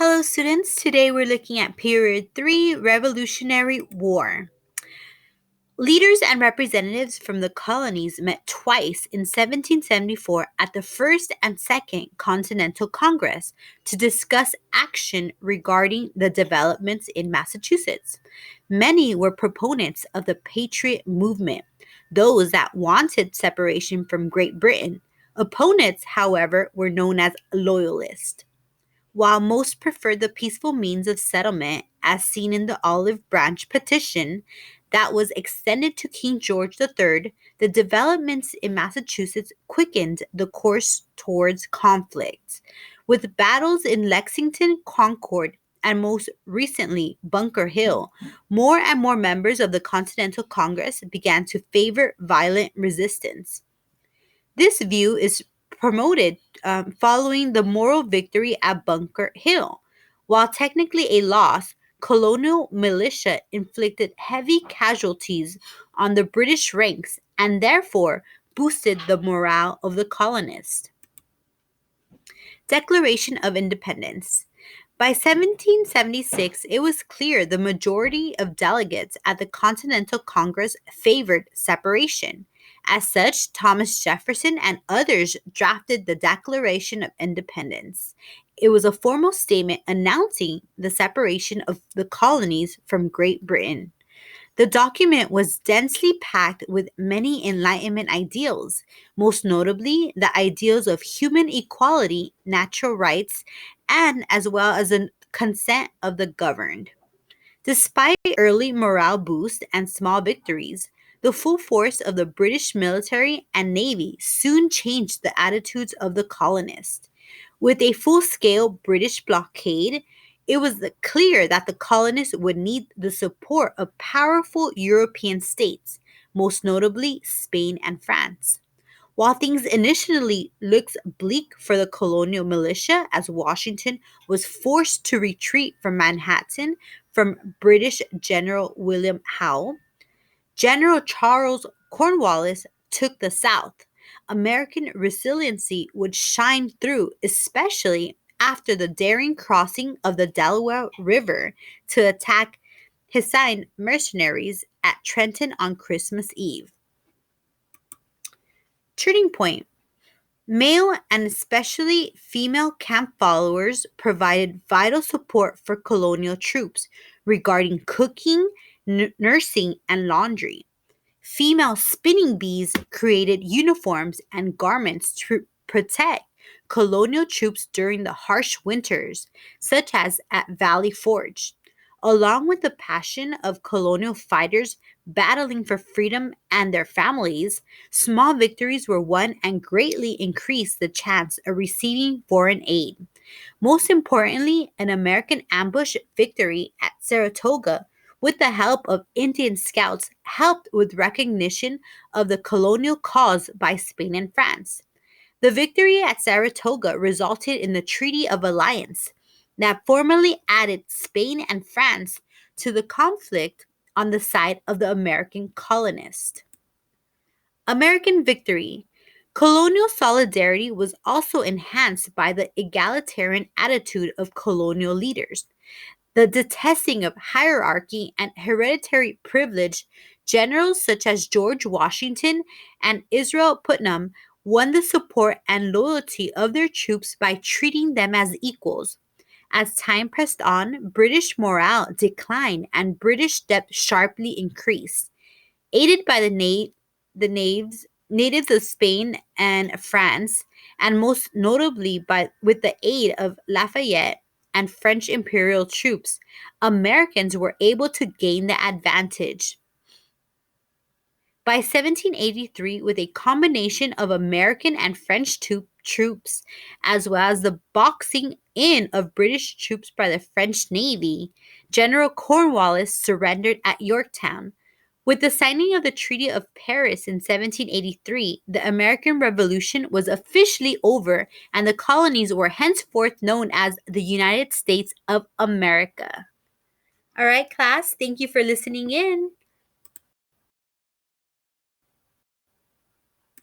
Hello students, today we're looking at Period 3, Revolutionary War. Leaders and representatives from the colonies met twice in 1774 at the First and Second Continental Congress to discuss action regarding the developments in Massachusetts. Many were proponents of the Patriot movement, those that wanted separation from Great Britain. Opponents, however, were known as Loyalists. While most preferred the peaceful means of settlement, as seen in the Olive Branch Petition that was extended to King George III, the developments in Massachusetts quickened the course towards conflict. With battles in Lexington, Concord, and most recently Bunker Hill, more and more members of the Continental Congress began to favor violent resistance. This view is promoted following the moral victory at Bunker Hill. While technically a loss, colonial militia inflicted heavy casualties on the British ranks and therefore boosted the morale of the colonists. Declaration of Independence. By 1776, it was clear the majority of delegates at the Continental Congress favored separation. As such, Thomas Jefferson and others drafted the Declaration of Independence. It was a formal statement announcing the separation of the colonies from Great Britain. The document was densely packed with many Enlightenment ideals, most notably the ideals of human equality, natural rights, and as well as the consent of the governed. Despite early morale boosts and small victories, the full force of the British military and navy soon changed the attitudes of the colonists. With a full-scale British blockade, it was clear that the colonists would need the support of powerful European states, most notably Spain and France. While things initially looked bleak for the colonial militia as Washington was forced to retreat from Manhattan from British General William Howe, General Charles Cornwallis took the South. American resiliency would shine through, especially after the daring crossing of the Delaware River to attack Hessian mercenaries at Trenton on Christmas Eve. Turning point. Male and especially female camp followers provided vital support for colonial troops regarding cooking, nursing, and laundry. Female spinning bees created uniforms and garments to protect colonial troops during the harsh winters, such as at Valley Forge. Along with the passion of colonial fighters battling for freedom and their families, small victories were won and greatly increased the chance of receiving foreign aid. Most importantly, an American ambush victory at Saratoga with the help of Indian scouts helped with recognition of the colonial cause by Spain and France. The victory at Saratoga resulted in the Treaty of Alliance that formally added Spain and France to the conflict on the side of the American colonists. American victory. Colonial solidarity was also enhanced by the egalitarian attitude of colonial leaders. The detesting of hierarchy and hereditary privilege, generals such as George Washington and Israel Putnam won the support and loyalty of their troops by treating them as equals. As time pressed on, British morale declined and British debt sharply increased. Aided by natives of Spain and France, and most notably with the aid of Lafayette and French imperial troops, Americans were able to gain the advantage. By 1783, with a combination of American and French troops, as well as the boxing in of British troops by the French Navy, General Cornwallis surrendered at Yorktown. With the signing of the Treaty of Paris in 1783, the American Revolution was officially over and the colonies were henceforth known as the United States of America. All right, class, thank you for listening in.